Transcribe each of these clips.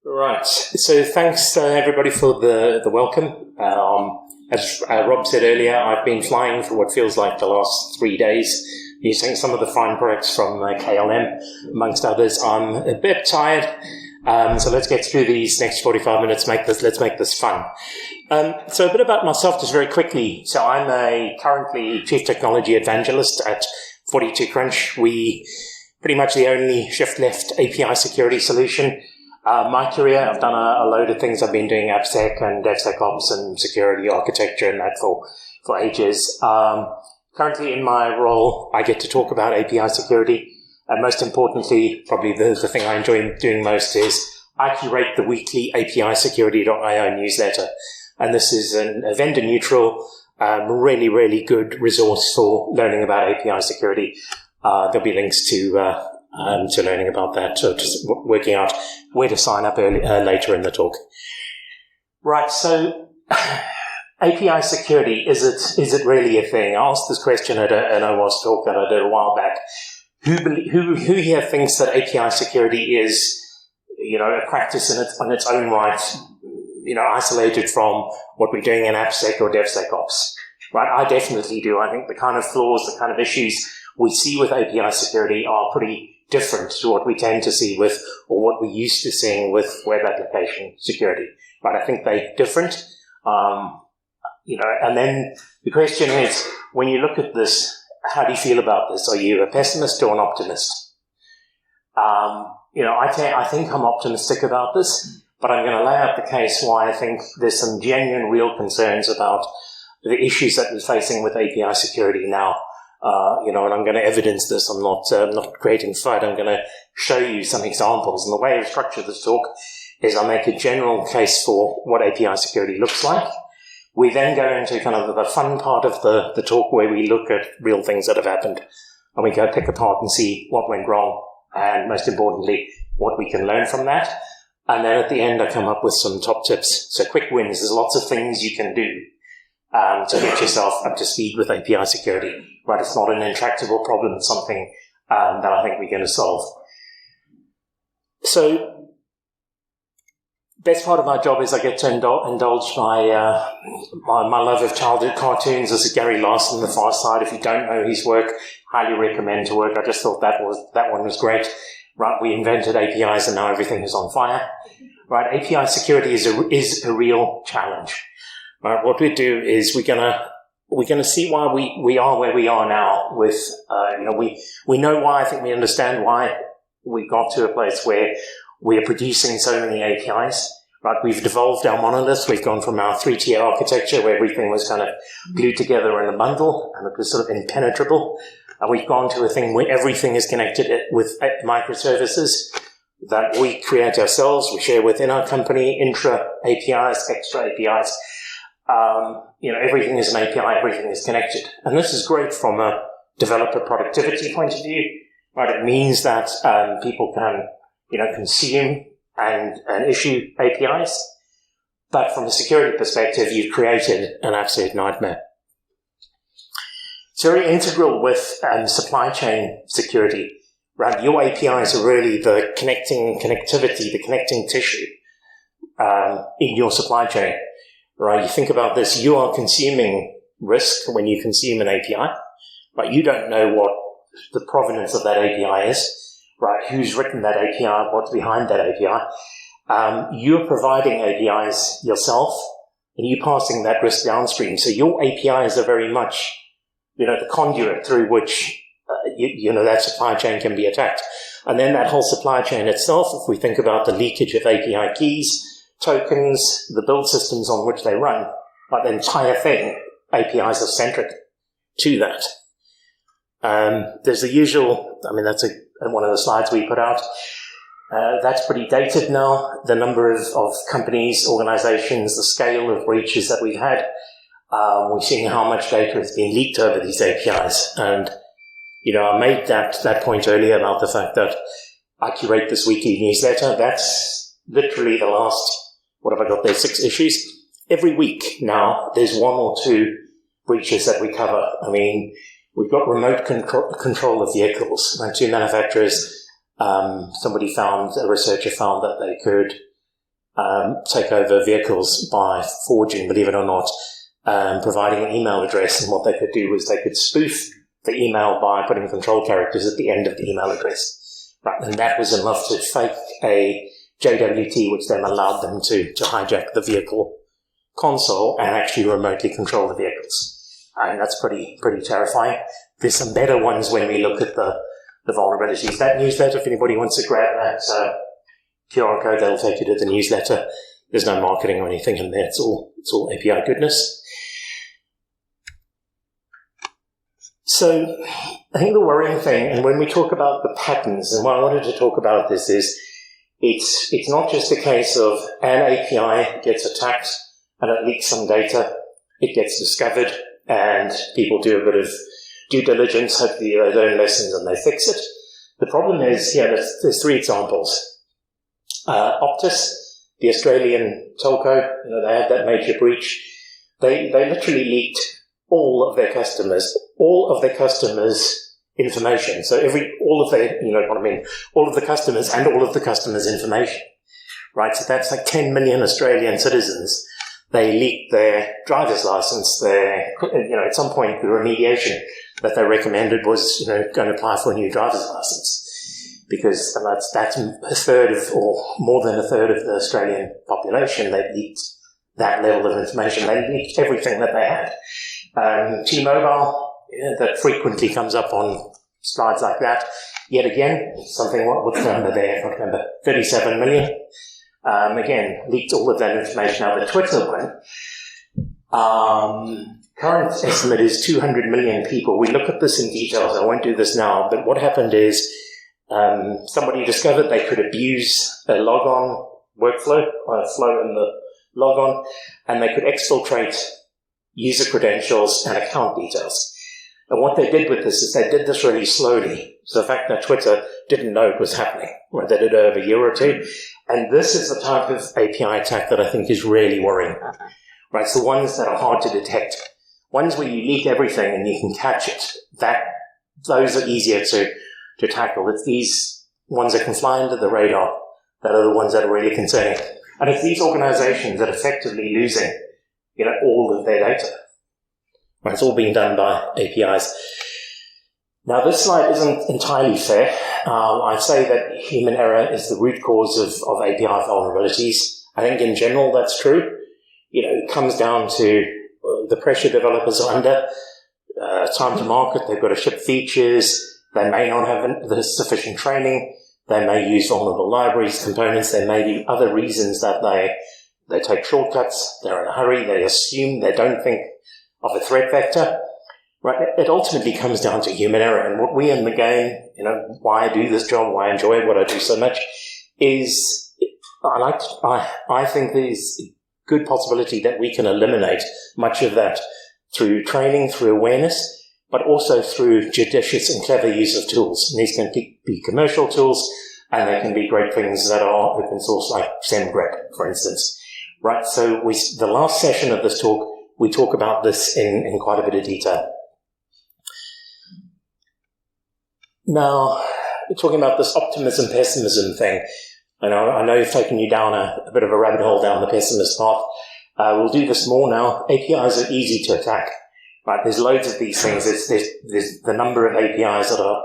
Right. So thanks everybody for the welcome. As Rob said earlier, I've been flying for what feels like the last 3 days, using some of the fine products from KLM, amongst others. I'm a bit tired, so let's get through these next 45 minutes. Let's make this fun. So a bit about myself, just very quickly. So I'm currently Chief Technology Evangelist at 42 Crunch. We pretty much the only shift-left API security solution. My career, I've done a load of things. I've been doing AppSec and DevSecOps and security architecture and that for ages. Currently in my role, I get to talk about API security. And most importantly, probably the thing I enjoy doing most is I curate the weekly API security.io newsletter. And this is a vendor-neutral, really, really good resource for learning about API security. There'll be links to learning about that, so just working out where to sign up later in the talk. Right, so API security, is it really a thing? I asked this question at an OWASP talk that I did a while back. Who here thinks that API security is, a practice on its own right, isolated from what we're doing in AppSec or DevSecOps? Right, I definitely do. I think the kind of flaws, the kind of issues we see with API security are pretty different to what we tend to see with, or what we're used to seeing with web application security. Right, I think they're different. And then the question is, when you look at this, how do you feel about this? Are you a pessimist or an optimist? I think I'm optimistic about this, but I'm going to lay out the case why I think there's some genuine, real concerns about the issues that we're facing with API security now. And I'm going to evidence this. I'm not creating FUD. I'm going to show you some examples. And the way I structure this talk is I make a general case for what API security looks like. We then go into kind of the fun part of the talk where we look at real things that have happened. And we go pick apart and see what went wrong. And most importantly, what we can learn from that. And then at the end, I come up with some top tips. So quick wins. There's lots of things you can do to get yourself up to speed with API security. Right, it's not an intractable problem. It's something that I think we're going to solve. So, best part of my job is I get to indulge my love of childhood cartoons. This is Gary Larson, The Far Side. If you don't know his work, highly recommend to work. I just thought that one was great. Right, we invented APIs and now everything is on fire. Right, API security is a real challenge. Right, what we do is we're gonna see why we are where we are now with, we know why. I think we understand why we got to a place where we are producing so many APIs, right? We've devolved our monoliths. We've gone from our 3-tier architecture where everything was kind of glued together in a bundle and it was sort of impenetrable. And we've gone to a thing where everything is connected with microservices that we create ourselves. We share within our company, intra APIs, extra APIs. Everything is an API, everything is connected. And this is great from a developer productivity point of view, right? It means that people can, consume and issue APIs. But from a security perspective, you've created an absolute nightmare. It's very integral with supply chain security, right? Your APIs are really the connectivity, the connecting tissue in your supply chain. Right, you think about this, you are consuming risk when you consume an API, right? You don't know what the provenance of that API is, right? Who's written that API, what's behind that API. You're providing APIs yourself, and you're passing that risk downstream. So your APIs are very much, the conduit through which, that supply chain can be attacked. And then that whole supply chain itself, if we think about the leakage of API keys, tokens, the build systems on which they run, but the entire thing, APIs are centric to that. There's the usual, that's one of the slides we put out. That's pretty dated now. The number of companies, organizations, the scale of breaches that we've had. We're seeing how much data has been leaked over these APIs. And, I made that point earlier about the fact that I curate this weekly newsletter. That's literally the last, 6 issues. Every week now, there's 1 or 2 breaches that we cover. We've got remote control of vehicles. 2 manufacturers, a researcher found that they could take over vehicles by forging, believe it or not, providing an email address. And what they could do was they could spoof the email by putting control characters at the end of the email address. Right, and that was enough to fake a JWT, which then allowed them to hijack the vehicle console and actually remotely control the vehicles. And that's pretty terrifying. There's some better ones when we look at the vulnerabilities. That newsletter, if anybody wants to grab that QR code, they'll take you to the newsletter. There's no marketing or anything in there. It's all API goodness. So I think the worrying thing, and when we talk about the patterns, and what I wanted to talk about this is, it's not just a case of an API gets attacked and it leaks some data, it gets discovered, and people do a bit of due diligence, hopefully they learn lessons and they fix it. The problem is, there's three examples. Optus, the Australian telco, they had that major breach. They literally leaked all of their customers' information. So all of the customers and all of the customers' information. Right? So that's like 10 million Australian citizens. They leaked their driver's license, at some point the remediation that they recommended was, going to apply for a new driver's license. Because that's a third of, or more than a third of the Australian population. They leaked that level of information. They leaked everything that they had. T-Mobile, that frequently comes up on slides like that. Yet again, what's the number there? I can't remember. 37 million. Again, leaked all of that information. Now, the Twitter one, current estimate is 200 million people. We look at this in detail, so I won't do this now, but what happened is somebody discovered they could abuse a logon workflow, or a flow in the logon, and they could exfiltrate user credentials and account details. And what they did with this is they did this really slowly. So the fact that Twitter didn't know it was happening, right? They did it over a year or two. And this is the type of API attack that I think is really worrying, right? So ones that are hard to detect, ones where you leak everything and you can catch it, those are easier to tackle. It's these ones that can fly under the radar that are the ones that are really concerning. And it's these organizations that are effectively losing, all of their data. Right, it's all being done by APIs. Now, this slide isn't entirely fair. I say that human error is the root cause of API vulnerabilities. I think in general that's true. It comes down to the pressure developers are under, time to market, they've got to ship features, they may not have the sufficient training, they may use vulnerable libraries, components, there may be other reasons that they take shortcuts, they're in a hurry, they assume, they don't think of a threat vector. Right? It ultimately comes down to human error. And what we in the game, why I do this job, why I enjoy what I do so much, is I think there's a good possibility that we can eliminate much of that through training, through awareness, but also through judicious and clever use of tools. And these can be commercial tools, and they can be great things that are open source, like SendGrep, for instance. Right? So the last session of this talk, we talk about this in quite a bit of detail. Now, we're talking about this optimism-pessimism thing. I know you've taken you down a bit of a rabbit hole down the pessimist path. We'll do this more now. APIs are easy to attack. Right? There's loads of these things. There's the number of APIs that are,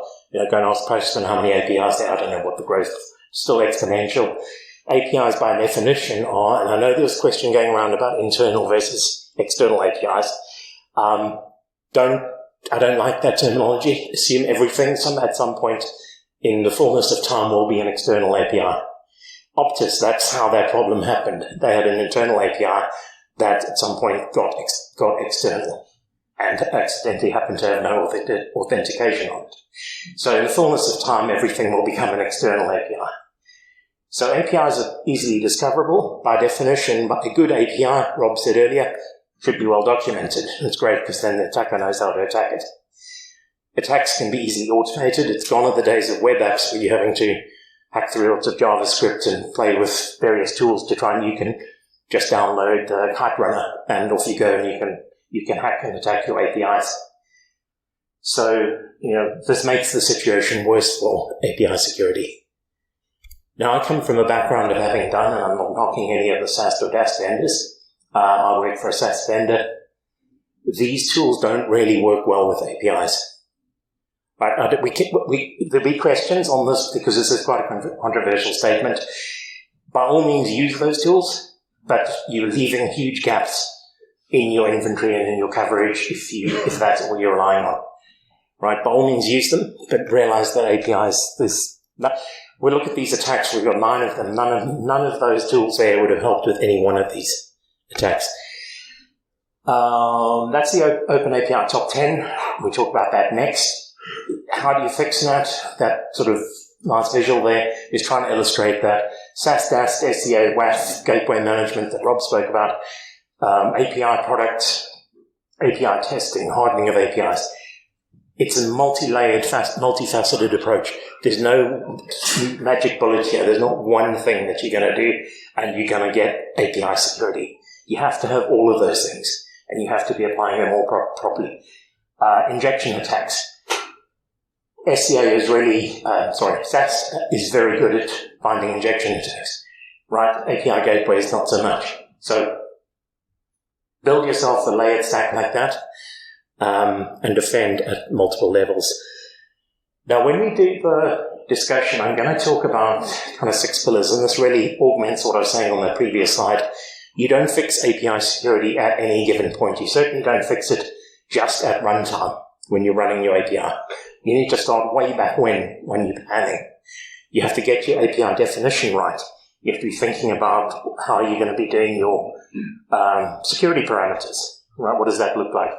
go and ask Postman how many APIs there are. I don't know what the growth is. Still exponential. APIs by definition are, and I know there was a question going around about internal versus external APIs. I don't like that terminology. Assume everything at some point in the fullness of time will be an external API. Optus, that's how that problem happened. They had an internal API that at some point got external and accidentally happened to have no authentication on it. So in the fullness of time, everything will become an external API. So APIs are easily discoverable. By definition, but a good API, Rob said earlier, should be well documented. It's great because then the attacker knows how to attack it. Attacks can be easily automated. It's gone are the days of web apps where you're having to hack through lots of JavaScript and play with various tools to try and you can just download the Kite Runner and off you go and you can hack and attack your APIs. So, this makes the situation worse for API security. Now, I come from a background of having done, and I'm not knocking any of the SaaS or DaaS vendors. I work for a SaaS vendor. These tools don't really work well with APIs. Right? There'll be questions on this because this is quite a controversial statement. By all means, use those tools, but you're leaving huge gaps in your inventory and in your coverage if that's all you're relying on. Right? By all means, use them, but realize that APIs, we look at these attacks, we've got 9 of them. None of those tools there would have helped with any one of these attacks. That's the Open API top 10. We'll talk about that next. How do you fix that? That sort of nice visual there is trying to illustrate that SaaS, DaaS, SEA, WAF, gateway management that Rob spoke about, API product, API testing, hardening of APIs. It's a multi-layered, multifaceted approach. There's no magic bullet here. There's not one thing that you're going to do and you're going to get API security. You have to have all of those things, and you have to be applying them all properly. Injection attacks. SEA is really, SaaS is very good at finding injection attacks, right? API gateway is not so much. So build yourself a layered stack like that, and defend at multiple levels. Now, when we do the discussion, I'm going to talk about kind of 6 pillars, and this really augments what I was saying on the previous slide. You don't fix API security at any given point. You certainly don't fix it just at runtime when you're running your API. You need to start way back when you're planning. You have to get your API definition right. You have to be thinking about how you're going to be doing your security parameters. Right? What does that look like?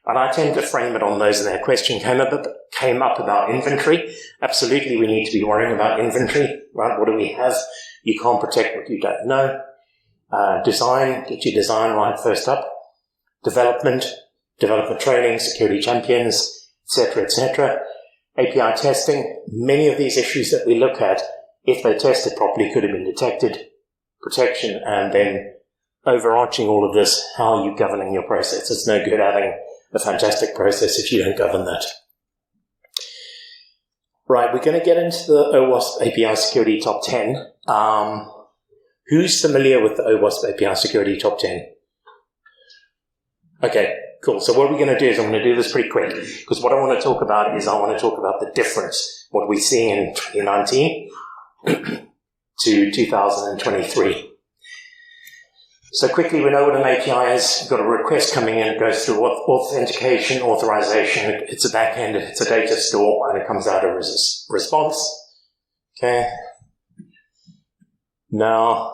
And I tend to frame it on those, and that question came up about inventory. Absolutely, we need to be worrying about inventory. Right? What do we have? You can't protect what you don't know. Design, get your design right first up. Development training, security champions, etc., etc. API testing, many of these issues that we look at, if they tested properly, could have been detected. Protection, and then overarching all of this, how are you governing your process? It's no good having a fantastic process if you don't govern that. Right, we're going to get into the OWASP API Security Top 10. Who's familiar with the OWASP API Security Top 10? Okay, cool. So what we're going to do is I'm going to do this pretty quick, because what I want to talk about is I want to talk about the difference, what we see in 2019 to 2023. So quickly, we know what an API is. You've got a request coming in. It goes through authentication, authorization. It's a backend. It's a data store, and it comes out a response. Okay. Now,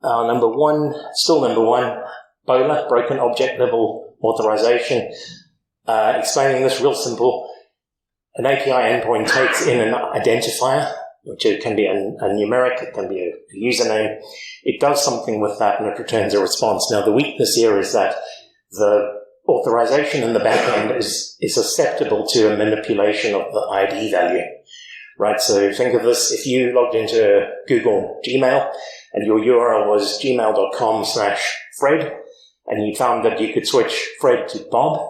number one, BOLA, broken object level authorization. Explaining this real simple. An API endpoint takes in an identifier, which it can be a numeric, it can be a username. It does something with that and it returns a response. Now, the weakness here is that the authorization in the backend is susceptible to a manipulation of the ID value, right? So think of this, if you logged into Google Gmail and your URL was gmail.com/Fred, and you found that you could switch Fred to Bob,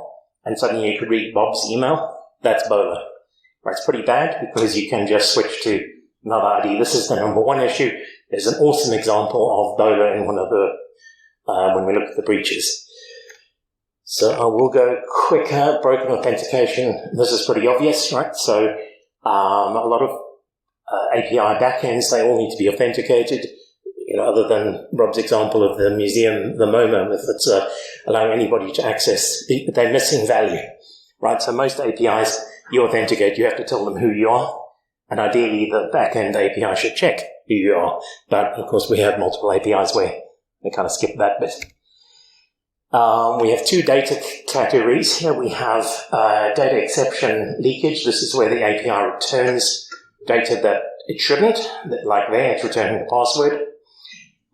and suddenly you could read Bob's email, that's BOLA. Right? It's pretty bad because you can just switch to another ID. This is the number one issue. There's an awesome example of BOLA in one of the, when we look at the breaches. So I will go quicker. Broken authentication. This is pretty obvious, right? So a lot of API backends, they all need to be authenticated. You know, other than Rob's example of the museum, the MoMA methods allowing anybody to access, they're missing value, right? So most APIs, you authenticate, you have to tell them who you are, and ideally the backend API should check who you are. But of course, we have multiple APIs where they kind of skip that bit. We have 2 data categories here. We have data exception leakage. This is where the API returns data that it shouldn't, like there, it's returning the password.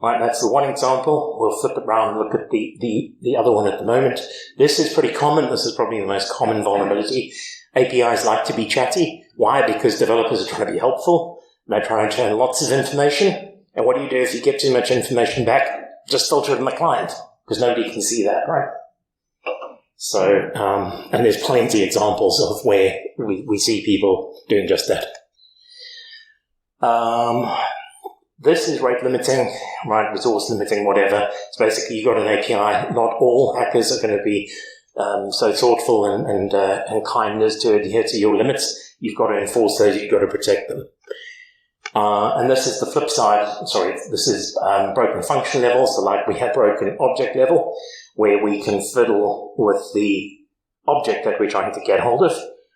Right, that's the one example. We'll flip it around and look at the other one at the moment. This is pretty common. This is probably the most common vulnerability. APIs like to be chatty. Why? Because developers are trying to be helpful. They try and turn lots of information. And what do you do if you get too much information back? Just filter it in the client, because nobody can see that, right? So, and there's plenty of examples of where we see people doing just that. This is rate limiting, right? Resource limiting, whatever. So basically, you've got an API. Not all hackers are going to be so thoughtful and kind as to adhere to your limits. You've got to enforce those. You've got to protect them. And this is the flip side. Sorry, this is broken function level. So like we have broken object level, where we can fiddle with the object that we're trying to get hold of.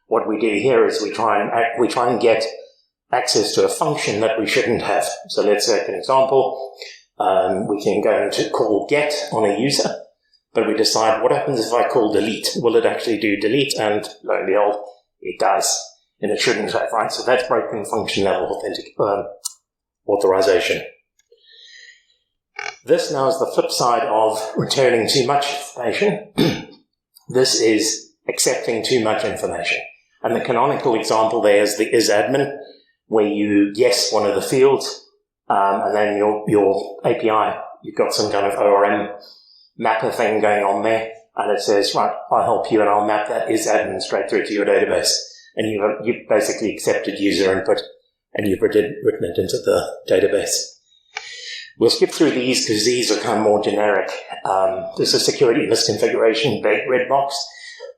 What we do here is we try and get access to a function that we shouldn't have. So let's take an example. We can go and call get on a user, but we decide what happens if I call delete? Will it actually do delete? And lo and behold, it does. And it shouldn't have, right? So that's broken function level authorization. This now is the flip side of returning too much information. This is accepting too much information. And the canonical example there is the isAdmin, where you guess one of the fields, and then your API, you've got some kind of ORM mapper thing going on there, and it says, right, I'll help you and I'll map that isAdmin straight through to your database. And you've basically accepted user input, and you've written it into the database. We'll skip through these because these are kind of more generic. There's a security misconfiguration red box.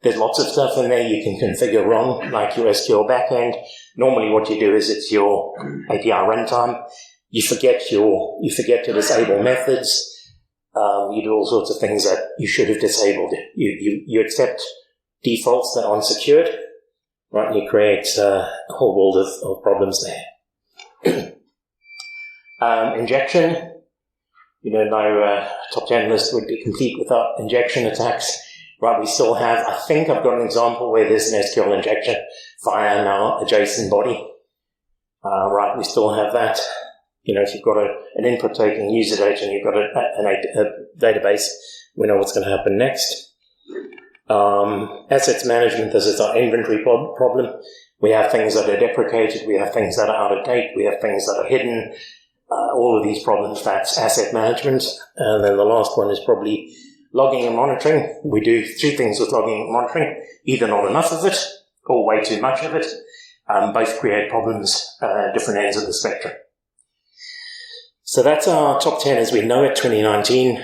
There's lots of stuff in there you can configure wrong, like your SQL backend. Normally what you do is it's your API runtime. You forget to disable methods. You do all sorts of things that you should have disabled. You accept defaults that aren't secured, right? You create a whole world of problems there. Injection. No top 10 list would be complete without injection attacks. Right, we still have, I think I've got an example where there's an SQL injection via now a JSON body. Right, we still have that. If you've got an input taking user data and you've got a database, we know what's going to happen next. Assets management, this is our inventory problem. We have things that are deprecated, we have things that are out of date, we have things that are hidden. All of these problems, that's asset management. And then the last one is probably logging and monitoring. We do two things with logging and monitoring, either not enough of it or way too much of it. Both create problems at different ends of the spectrum. So that's our top 10 as we know it, 2019.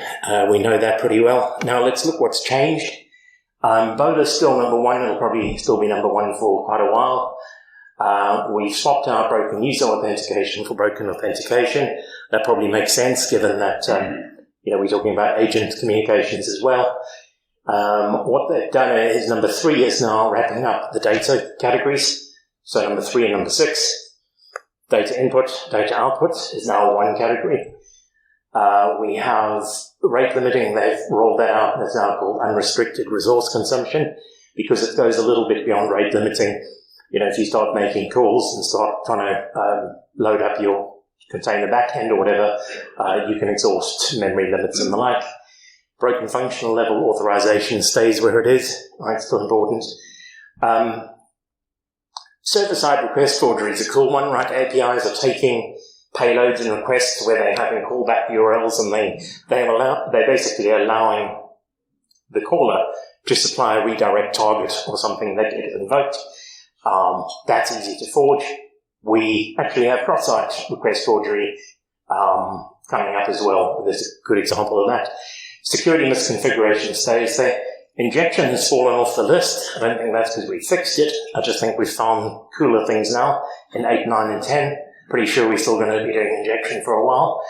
We know that pretty well. Now let's look what's changed. Boda's still number one. It'll probably still be number one for quite a while. We've swapped out broken user authentication for broken authentication. That probably makes sense given that we're talking about agent communications as well. What they've done is number 3 is now wrapping up the data categories. So number 3 and number 6, data input, data output is now one category. We have rate limiting. They've rolled that out. It's now called unrestricted resource consumption because it goes a little bit beyond rate limiting. If you start making calls and start trying to load up your container backend or whatever, you can exhaust memory limits and the like. Broken functional level authorization stays where it is. Right, it's still important. Server-side request forgery is a cool one, right? APIs are taking payloads and requests where they're having callback URLs, and they're basically allowing the caller to supply a redirect target or something that gets invoked. That's easy to forge. We actually have cross-site request forgery coming up as well. There's a good example of that. Security misconfiguration stays there. Injection has fallen off the list. I don't think that's because we fixed it. I just think we've found cooler things now in 8, 9, and 10. Pretty sure we're still going to be doing injection for a while.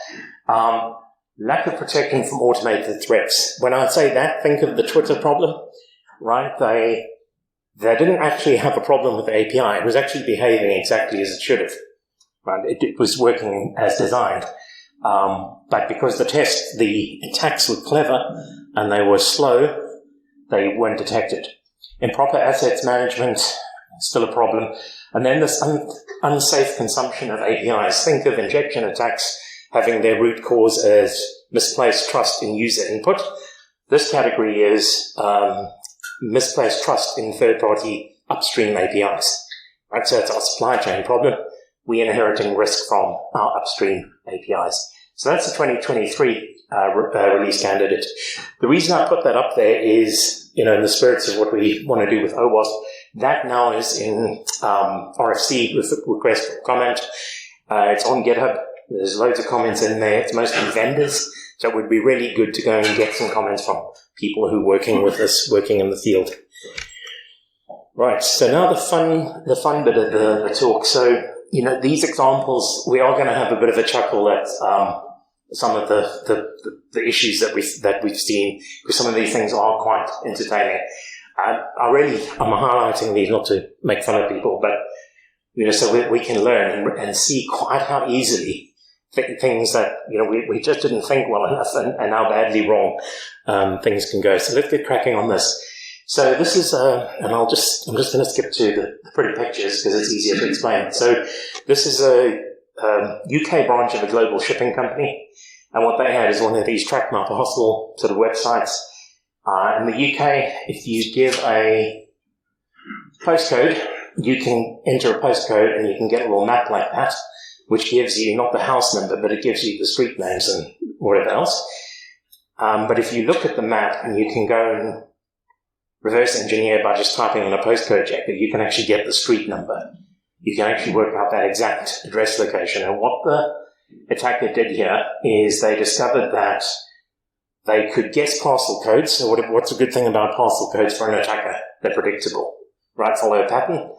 Lack of protection from automated threats. When I say that, think of the Twitter problem, right? They didn't actually have a problem with the API. It was actually behaving exactly as it should have. Right? It was working as designed. But because the attacks were clever and they were slow, they weren't detected. Improper assets management, still a problem. And then this unsafe consumption of APIs. Think of injection attacks having their root cause as misplaced trust in user input. This category is misplaced trust in third-party upstream APIs. Right, so it's our supply chain problem. We're inheriting risk from our upstream APIs. So that's the 2023 release candidate. The reason I put that up there is, in the spirits of what we want to do with OWASP, that now is in RFC with request for comment. It's on GitHub. There's loads of comments in there. It's mostly vendors. So it would be really good to go and get some comments from people who are working with us, working in the field. Right, so now the fun bit of the talk. So, these examples, we are going to have a bit of a chuckle at some of the issues that we've seen, because some of these things are quite entertaining. I'm highlighting these not to make fun of people, but so we can learn and see quite how easily things that we just didn't think well enough and how badly wrong things can go. So let's get cracking on this. So this is and I'm just going to skip to the pretty pictures because it's easier to explain. So this is a UK branch of a global shipping company, and what they had is one of these track map hostel sort of websites. In the UK, if you give a postcode, you can enter a postcode and you can get a little map like that, which gives you not the house number, but it gives you the street names and whatever else. But if you look at the map, and you can go and reverse engineer by just typing in a postcode checker, you can actually get the street number. You can actually work out that exact address location. And what the attacker did here is they discovered that they could guess parcel codes. So what's a good thing about parcel codes for an attacker? They're predictable, right? Follow a pattern.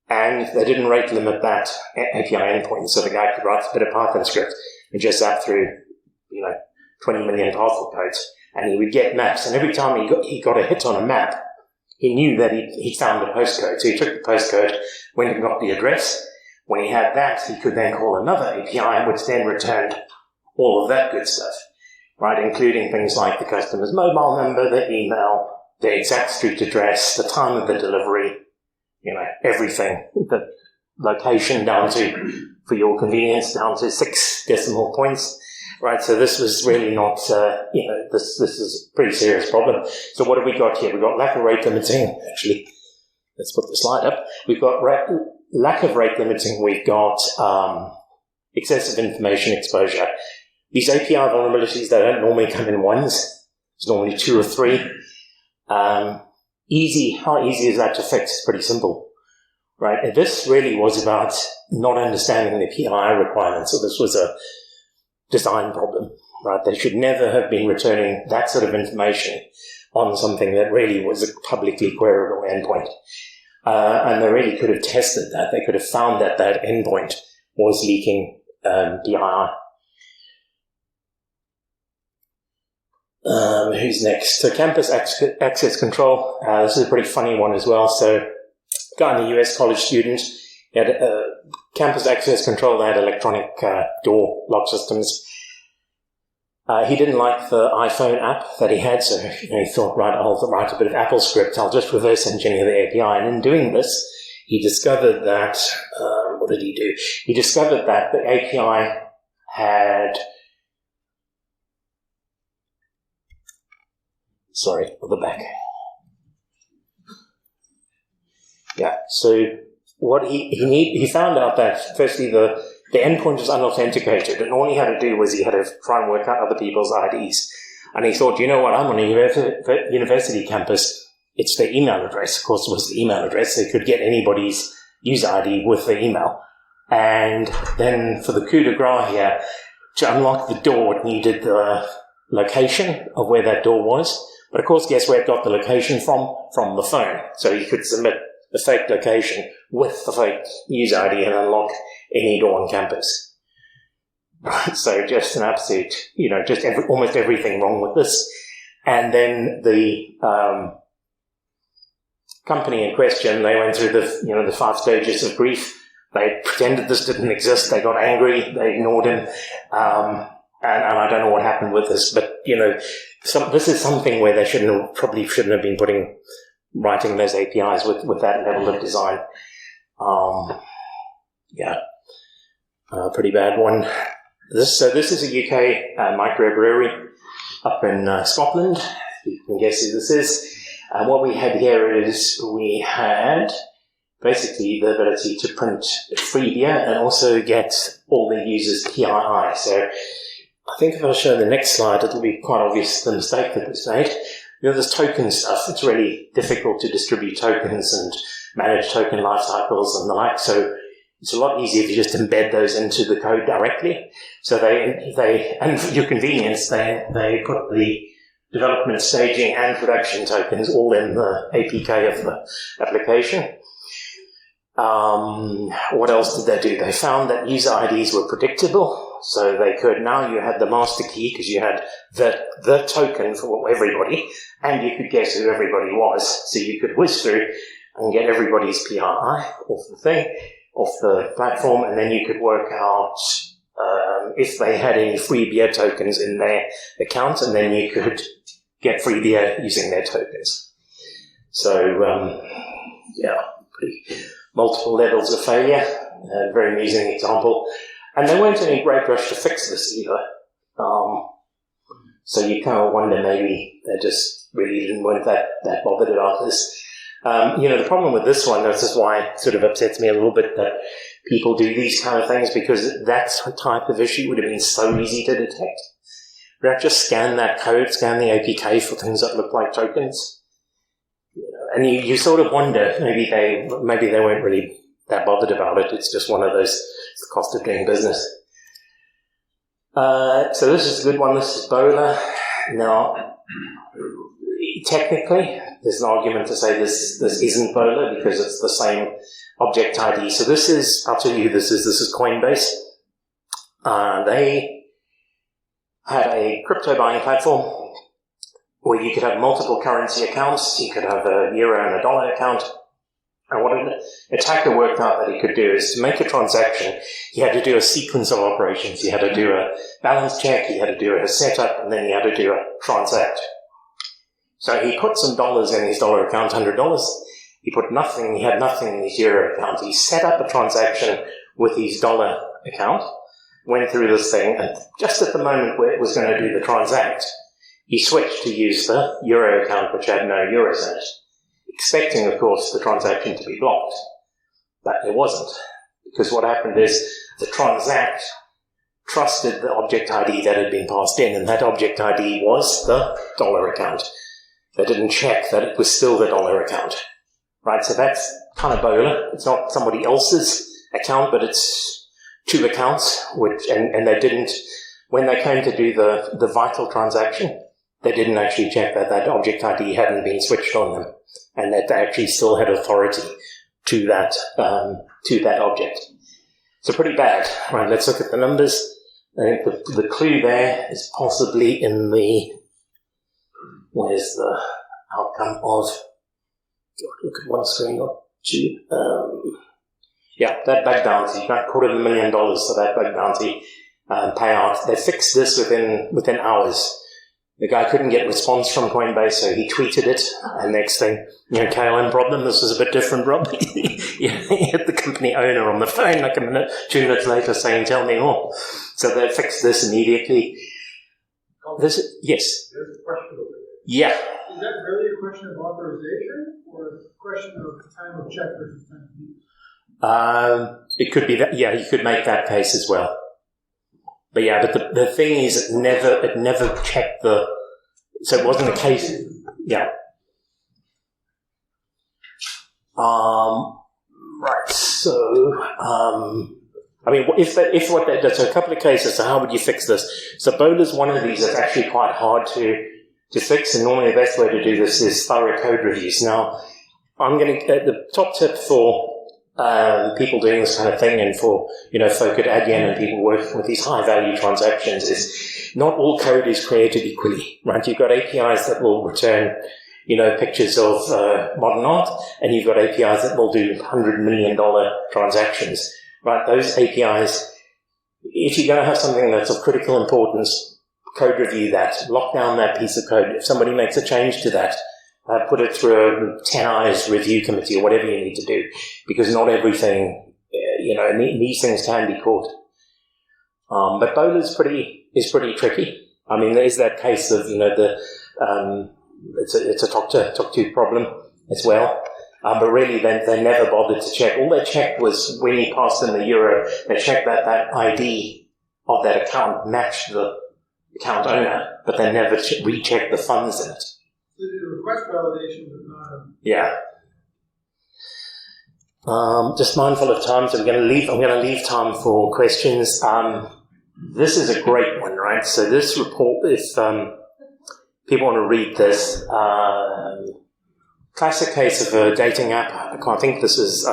And they didn't rate limit that API endpoint, so the guy could write a bit of Python script and just zap through, 20 million parcel codes, and he would get maps. And every time he got a hit on a map, he knew that he found the postcode. So he took the postcode, went and got the address. When he had that, he could then call another API, which then returned all of that good stuff, right, including things like the customer's mobile number, the email, the exact street address, the time of the delivery, everything, the location down to, for your convenience, down to 6 decimal points, right? So this was really not, this is a pretty serious problem. So what have we got here? We've got lack of rate limiting. Actually, let's put the slide up. We've got lack of rate limiting. We've got excessive information exposure. These API vulnerabilities, they don't normally come in ones. It's normally 2 or 3. How easy is that to fix? It's pretty simple, right? And this really was about not understanding the PI requirements. So this was a design problem, right? They should never have been returning that sort of information on something that really was a publicly queryable endpoint. And they really could have tested that. They could have found that that endpoint was leaking PII. Who's next? So campus access control. This is a pretty funny one as well. So guy in the US, college student, he had campus access control. They had electronic door lock systems. He didn't like the iPhone app that he had, so he thought, right, I'll write a bit of Apple script. I'll just reverse engineer the API. And in doing this, he discovered that, what did he do? He discovered that the API had, on the back. Yeah, so what he found out that, firstly, the endpoint was unauthenticated, and all he had to do was he had to try and work out other people's IDs. And he thought, you know what, I'm on a university campus. It's their email address. Of course, it was the email address. They could get anybody's user ID with the email. And then for the coup de grace here, to unlock the door, it needed the location of where that door was. But of course, guess where it got the location from? From the phone. So you could submit the fake location with the fake user ID and unlock any door on campus. So just an absolute, almost everything wrong with this. And then the company in question, they went through the 5 stages of grief. They pretended this didn't exist. They got angry. They ignored him. And I don't know what happened with this, but this is something where they probably shouldn't have been writing those APIs with that level of design. Pretty bad one. This is a UK microbrewery up in Scotland. You can guess who this is. And what we had here is we had basically the ability to print free beer and also get all the users' PII. So I think if I show the next slide, it'll be quite obvious the mistake that was made. This token stuff, it's really difficult to distribute tokens and manage token life cycles and the like. So It's a lot easier if you just embed those into the code directly. So and for your convenience, they put the development, staging, and production tokens all in the APK of the application. What else did they do? They found that user IDs were predictable, so they could, now you had the master key because you had the token for everybody, and you could guess who everybody was. So you could whiz through and get everybody's PII off the platform, and then you could work out if they had any free beer tokens in their account, and then you could get free beer using their tokens. So, pretty multiple levels of failure. Very amusing example. And they weren't in a great rush to fix this either. So you kind of wonder maybe they just really weren't that bothered about this. The problem with this one, this is why it sort of upsets me a little bit that people do these kind of things, because that type of issue would have been so easy to detect. Right, just scan that code, scan the APK for things that look like tokens. And you sort of wonder, maybe they weren't really that bothered about it. It's just one of those, it's the cost of doing business. So this is a good one. This is Bowler. Now, technically, there's an argument to say this isn't Bowler because it's the same object ID. So this is, I'll tell you, this is Coinbase. They had a crypto buying platform where you could have multiple currency accounts. You could have a euro and a dollar account. And what an attacker worked out that he could do is to make a transaction, he had to do a sequence of operations. He had to do a balance check, he had to do a setup, and then he had to do a transact. So he put some dollars in his dollar account, $100. He had nothing in his euro account. He set up a transaction with his dollar account, went through this thing, and just at the moment where it was going to do the transact, he switched to use the euro account, which had no euros in it, expecting, of course, the transaction to be blocked. But it wasn't, because what happened is the transact trusted the object ID that had been passed in, and that object ID was the dollar account. They didn't check that it was still the dollar account. Right, so that's kind of Bowler. It's not somebody else's account, but it's two accounts, and they didn't, when they came to do the vital transaction, they didn't actually check that object ID hadn't been switched on them, and that they actually still had authority to that object. So pretty bad. Right, let's look at the numbers. I think the clue there is possibly in where's the outcome of, look at one screen or two. That bug bounty, you got $250,000 for that bug bounty payout. They fixed this within hours. The guy couldn't get response from Coinbase, so he tweeted it, and next thing, KLM problem, this is a bit different, Rob. He had the company owner on the phone like 2 minutes later saying, tell me more. So they fixed this immediately. Yes? There's a question over there. Yeah. Is that really a question of authorization, or a question of time of check versus time of use? It could be that, you could make that case as well. But the thing is, it never checked so it wasn't a case, right, so, so a couple of cases, so how would you fix this? So Bowler's one of these that's actually quite hard to fix, and normally the best way to do this is thorough code reviews. Now, I'm going to, the top tip for people doing this kind of thing, and for folk at Adyen and people working with these high value transactions, is not all code is created equally, right? You've got APIs that will return pictures of modern art, and you've got APIs that will do $100 million transactions, right? Those APIs, if you're going to have something that's of critical importance, code review that, lock down that piece of code. If somebody makes a change to that, put it through a 10 eyes review committee or whatever you need to do, because not everything, these things can be caught. But Bowler is pretty tricky. I mean, there's that case of, it's a talk to problem as well. But really, they never bothered to check. All they checked was when he passed in the euro, they checked that ID of that account matched the account owner, but they never rechecked the funds in it. So the request validation was not. Just mindful of time, so I'm going to leave time for questions. This is a great one, right? So this report, if people want to read this, classic case of a dating app. I think this is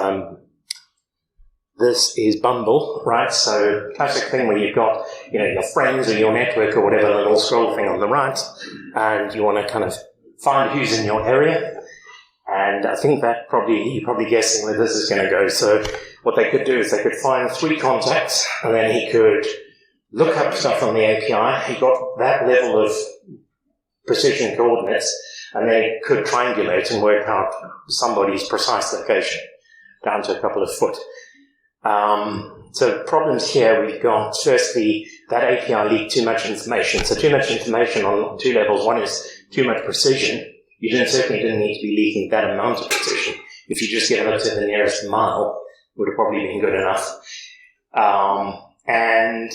Bumble, right? So classic thing where you've got, your friends or your network or whatever, the little scroll thing on the right, and you want to kind of find who's in your area. And I think that you're probably guessing where this is going to go. So what they could do is they could find 3 contacts, and then he could look up stuff on the API. He got that level of precision coordinates, and they could triangulate and work out somebody's precise location down to a couple of foot. So problems here, we've got, firstly, that API leaked too much information. So too much information on 2 levels. One is too much precision. You certainly didn't need to be leaking that amount of precision. If you just get it up to the nearest mile, it would have probably been good enough. And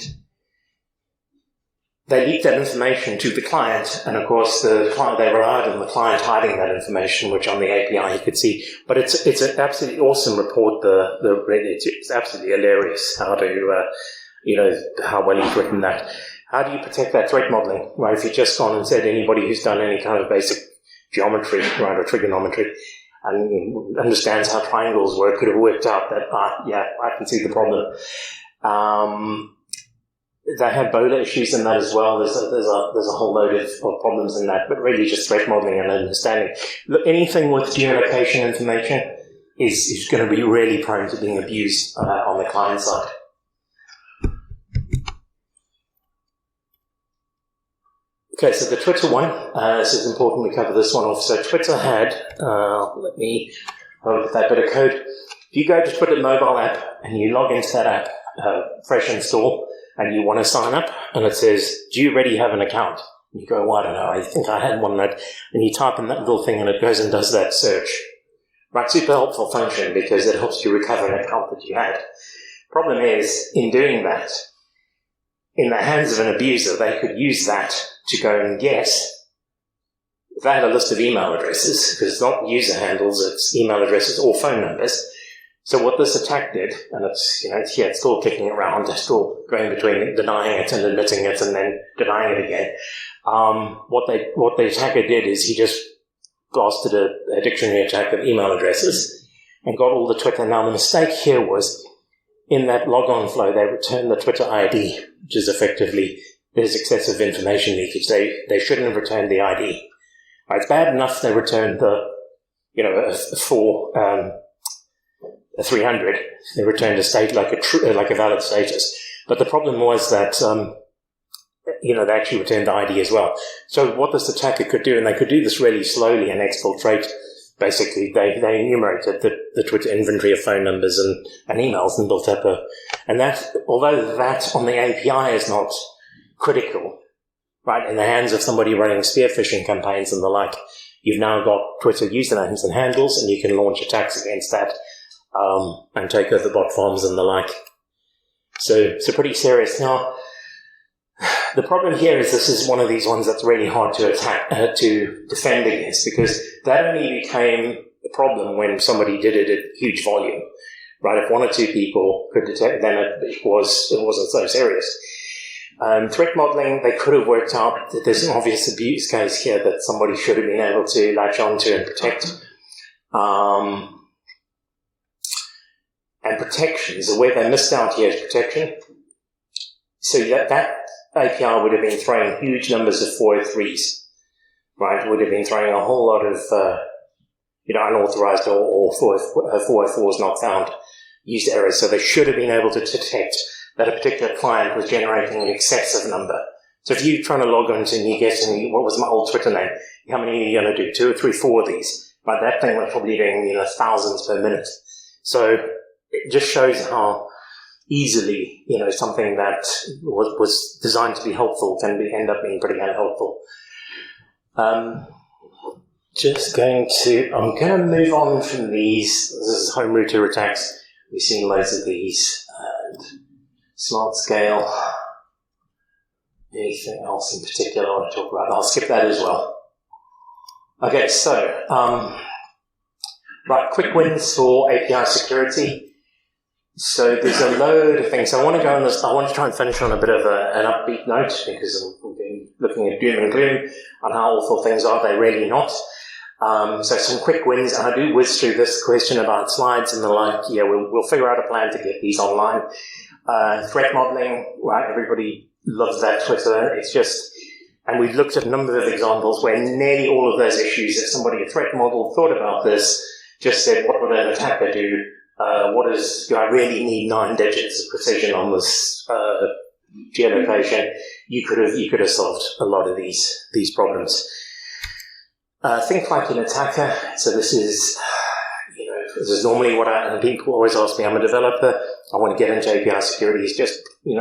they leaked that information to the client, and of course they relied on the client hiding that information, which on the API he could see. But it's an absolutely awesome report. It's absolutely hilarious how how well he's written that. How do you protect that threat modeling? Right, if you've just gone and said anybody who's done any kind of basic geometry, right, or trigonometry, and understands how triangles work, could have worked out that, I can see the problem. They had Bowler issues in that as well. There's a whole load of problems in that, but really just threat modeling and understanding. Look, anything with geolocation information is going to be really prone to being abused on the client side. Okay, so the Twitter one, this is important we cover this one off. So Twitter had, let me look at that bit of code. If you go to Twitter mobile app and you log into that app, fresh install, and you want to sign up, and it says, do you already have an account? And you go, well, I don't know, I think I had one that, and you type in that little thing and it goes and does that search. Right, super helpful function because it helps you recover an account that you had. Problem is, in doing that, in the hands of an abuser, they could use that to go and guess. If they had a list of email addresses, because it's not user handles, it's email addresses or phone numbers. So what this attack did, and it's still kicking around, still going between denying it and admitting it and then denying it again. What the attacker did is he just blasted a dictionary attack of email addresses and got all the Twitter. Now the mistake here was in that logon flow, they returned the Twitter ID, which is effectively, there's excessive information leakage. They shouldn't have returned the ID. It's bad enough they returned a 300. They returned a state like a valid status. But the problem was that, they actually returned the ID as well. So what this attacker could do, and they could do this really slowly and exfiltrate, basically, they enumerated the Twitter inventory of phone numbers and emails and built up and that, although that on the API is not critical, right, in the hands of somebody running spear phishing campaigns and the like, you've now got Twitter usernames and handles, and you can launch attacks against that, and take over bot farms and the like. So pretty serious. Now, the problem here is this is one of these ones that's really hard to to defend against, because that only became a problem when somebody did it at huge volume, right? If 1 or 2 people could detect, then it wasn't so serious. Threat modeling, they could have worked out that there's an obvious abuse case here that somebody should have been able to latch onto and protect. And protections, the way they missed out here is protection. So that API would have been throwing huge numbers of 403s, right? Would have been throwing a whole lot of, unauthorized or 404s not found user errors. So they should have been able to detect that a particular client was generating an excessive number. So if you're trying to log on and you're guessing, what was my old Twitter name? How many are you going to do? 2 or 3, 4 of these? Right? That thing was probably doing, thousands per minute. So it just shows how easily, something that was designed to be helpful can end up being pretty unhelpful. I'm going to move on from these. This is home router attacks. We've seen loads of these. And smart scale. Anything else in particular I want to talk about? I'll skip that as well. Okay, so Right, quick wins for API security. So there's a load of things. I want to go on this. I want to try and finish on a bit of an upbeat note because I'm looking at doom and gloom on how awful things are. They're really not. So some quick wins, and I do whiz through this question about slides and the like. Yeah, we'll figure out a plan to get these online. Threat modeling, right? Everybody loves that Twitter. It's just, and we've looked at a number of examples where nearly all of those issues, if somebody a threat model thought about this, just said, what would an attacker do? Do I really need 9 digits of precision on this geolocation? You could have solved a lot of these problems. Think like an attacker. So this is normally and people always ask me, I'm a developer, I want to get into API security. It's just,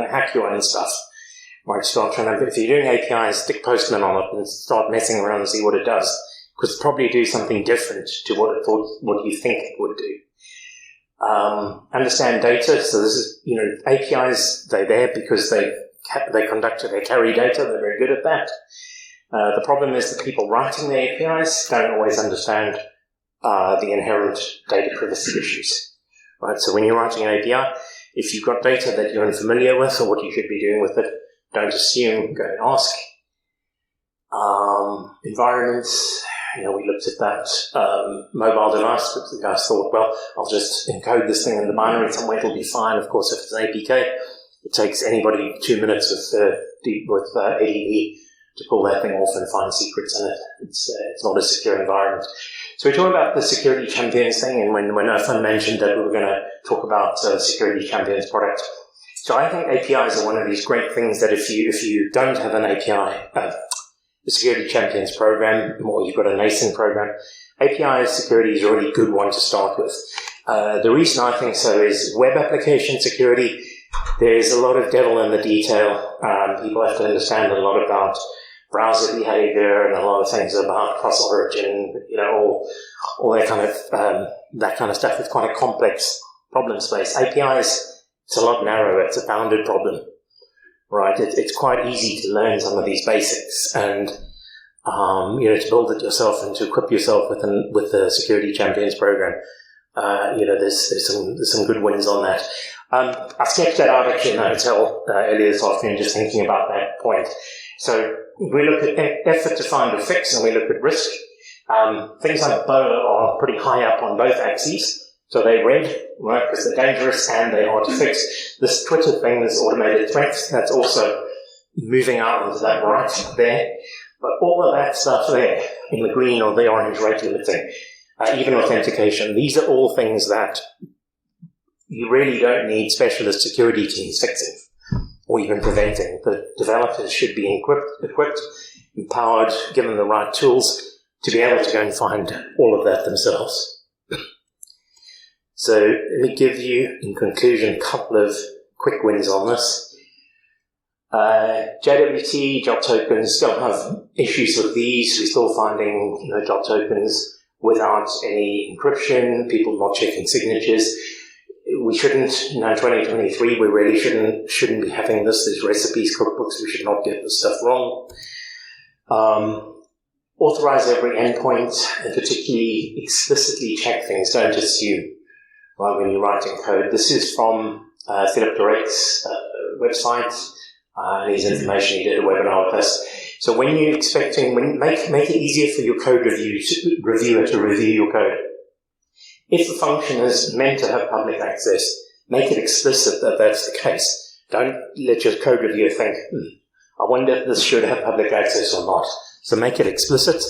hack your own stuff. Right, start trying to, if you're doing APIs, stick Postman on it and start messing around and see what it does. Because it'll probably do something different to what you think it would do. Understand data. So this is, APIs, they're there because they carry data. They're very good at that. The problem is that people writing the APIs don't always understand the inherent data privacy issues. Right? So when you're writing an API, if you've got data that you're unfamiliar with or what you should be doing with it, don't assume, go and ask. Environments, we looked at that mobile device. The guys thought, well, I'll just encode this thing in the binary somewhere, it'll be fine. Of course, if it's an APK, it takes anybody 2 minutes with ADB to pull that thing off and find secrets in it. It's not a secure environment. So we're talking about the security champions thing, and when Irfan mentioned that we were going to talk about security champions product. So I think APIs are one of these great things that if you don't have an API, the security champions program, or you've got a nascent program, API security is a really good one to start with. The reason I think so is web application security. There's a lot of devil in the detail. People have to understand a lot about browser behavior and a lot of things about cross-origin, all that kind of stuff. It's quite a complex problem space. APIs, it's a lot narrower. It's a bounded problem, right? It's quite easy to learn some of these basics and, to build it yourself and to equip yourself with the Security Champions program. There's some good wins on that. I sketched that out actually in a hotel earlier this afternoon, just thinking about that point. So we look at effort to find a fix and we look at risk. Things like BOA are pretty high up on both axes. So they're red, right, because they're dangerous and they are to fix. This Twitter thing, this automated threats, that's also moving out into that right there. But all of that stuff there in the green or the orange rate limiting, even authentication, these are all things that you really don't need specialist security teams fixing or even preventing. The developers should be equipped, empowered, given the right tools to be able to go and find all of that themselves. So let me give you, in conclusion, a couple of quick wins on this. JWT, job tokens, still have issues with these. We're still finding job tokens without any encryption, people not checking signatures. We shouldn't, in 2023, we really shouldn't be having this. There's recipes, cookbooks, we should not get this stuff wrong. Authorize every endpoint and particularly explicitly check things, don't assume. Right, when you're writing code. This is from Philip Direct's website, and his information. He did a webinar with us. So when you're make it easier for your code reviewer to review your code. If the function is meant to have public access, make it explicit that that's the case. Don't let your code reviewer think, I wonder if this should have public access or not. So make it explicit.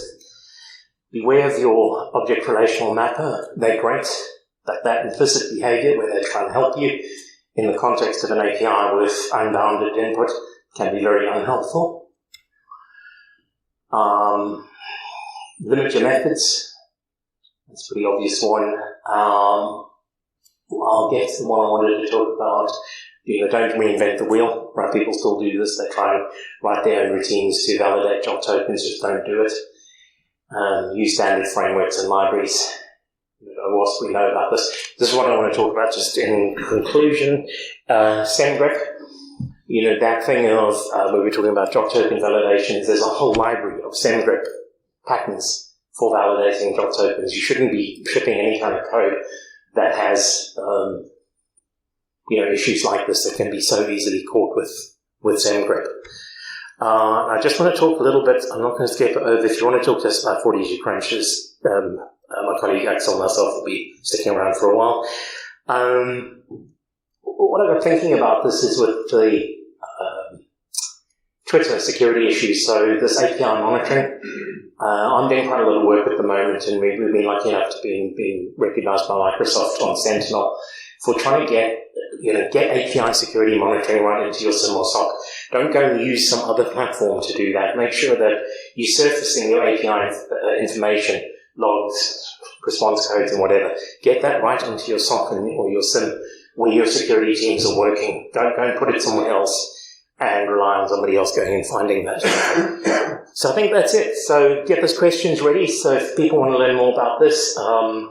Beware of your object relational mapper. They're great. That implicit behavior where they try and help you in the context of an API with unbounded input can be very unhelpful. Limit your methods. That's a pretty obvious one. I'll get to the one I wanted to talk about. Don't reinvent the wheel. Right? People still do this. They try and write their own routines to validate job tokens. Just don't do it. Use standard frameworks and libraries. OWASP, we know about this. This is what I want to talk about just in conclusion. SendGrep, that thing of where we're talking about job token validations, there's a whole library of SendGrep patterns for validating dot tokens. You shouldn't be shipping any kind of code that has, issues like this that can be so easily caught with SemGrep. I just want to talk a little bit. I'm not going to skip it over. If you want to talk to us about 40G crunches, my colleague Axel and myself will be sticking around for a while. What I got thinking about this is with the Twitter security issues. So this API monitoring, I'm doing quite a lot of work at the moment, and we've been lucky enough to be recognized by Microsoft on Sentinel for trying to get API security monitoring right into your SIM or SOC. Don't go and use some other platform to do that. Make sure that you're surfacing your API information, logs, response codes, and whatever. Get that right into your SOC or your SIM where your security teams are working. Don't go and put it somewhere else and rely on somebody else going and finding that. So I think that's it. So get those questions ready. So if people want to learn more about this,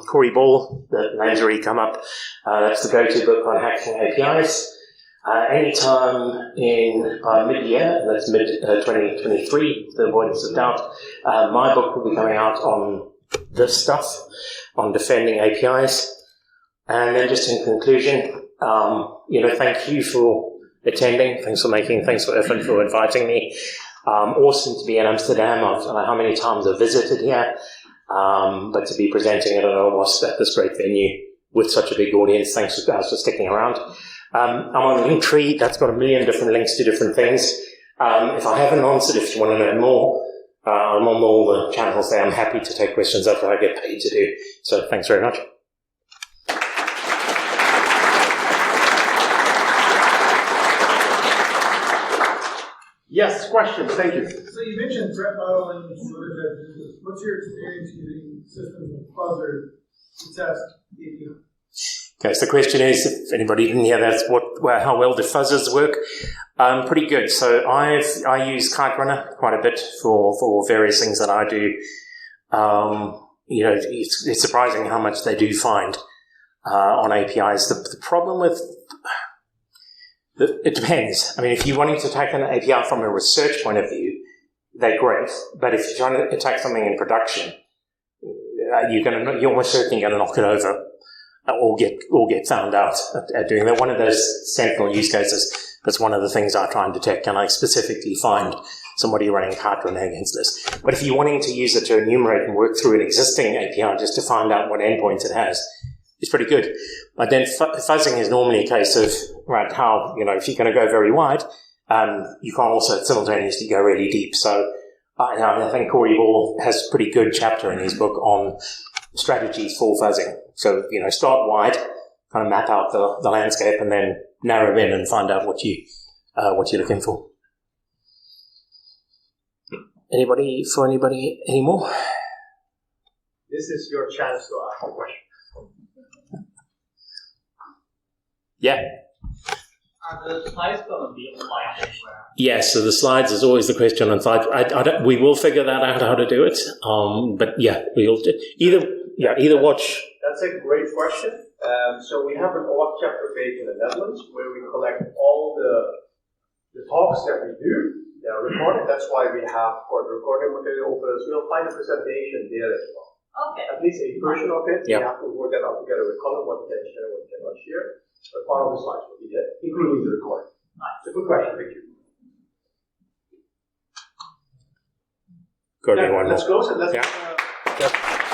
Corey Ball, the name's already come up. That's the go-to book on hacking APIs. Anytime in mid-year, that's mid-2023, the avoidance of doubt, my book will be coming out on this stuff, on defending APIs. And then just in conclusion, thank you for attending. Thanks for effort for inviting me. Awesome to be in Amsterdam. I don't know how many times I've visited here, but to be presenting at an OWASP at this great venue with such a big audience. Thanks guys for sticking around. I'm on Linktree. That's got a million different links to different things. If I haven't answered, if you want to know more, I'm on all the channels there. I'm happy to take questions after I get paid to do. So thanks very much. Yes, questions. Thank you. So you mentioned threat modeling. What's your experience using systems like Fuzzer to test API? Okay, so the question is, if anybody didn't hear that, how well do fuzzers work? Pretty good. So I use Kite Runner quite a bit for various things that I do. It's surprising how much they do find on APIs. The problem with it depends. I mean, if you're wanting to attack an API from a research point of view, they're great. But if you're trying to attack something in production, you're almost certainly going to knock it over or get found out at doing that. One of those Sentinel use cases, that's one of the things I try and detect. Can I specifically find somebody running Kite Runner against this? But if you're wanting to use it to enumerate and work through an existing API just to find out what endpoints it has, it's pretty good. But then fuzzing is normally a case of, right, how, if you're going to go very wide, you can't also simultaneously go really deep. So I think Corey Ball has a pretty good chapter in his book on strategies for fuzzing. So, start wide, kind of map out the landscape, and then narrow in and find out what you're looking for. Anybody any more? This is your chance to ask a question. Yeah. Are the slides going to be online anywhere? Yes, so the slides is always the question on slides. We will figure that out how to do it. But yeah, we'll either watch. That's a great question. So we have an OWASP chapter page in the Netherlands where we collect all the talks that we do. They are recorded. That's why we have the recording material for us. We'll find a presentation there as well. Okay. At least a version of it. Yeah. We have to work that out together with Colin, what we can share and what we cannot share. But part of the slides will be there, including the recording. Nice. It's a good question. Thank you. Go to one more. Let's close it. Yeah.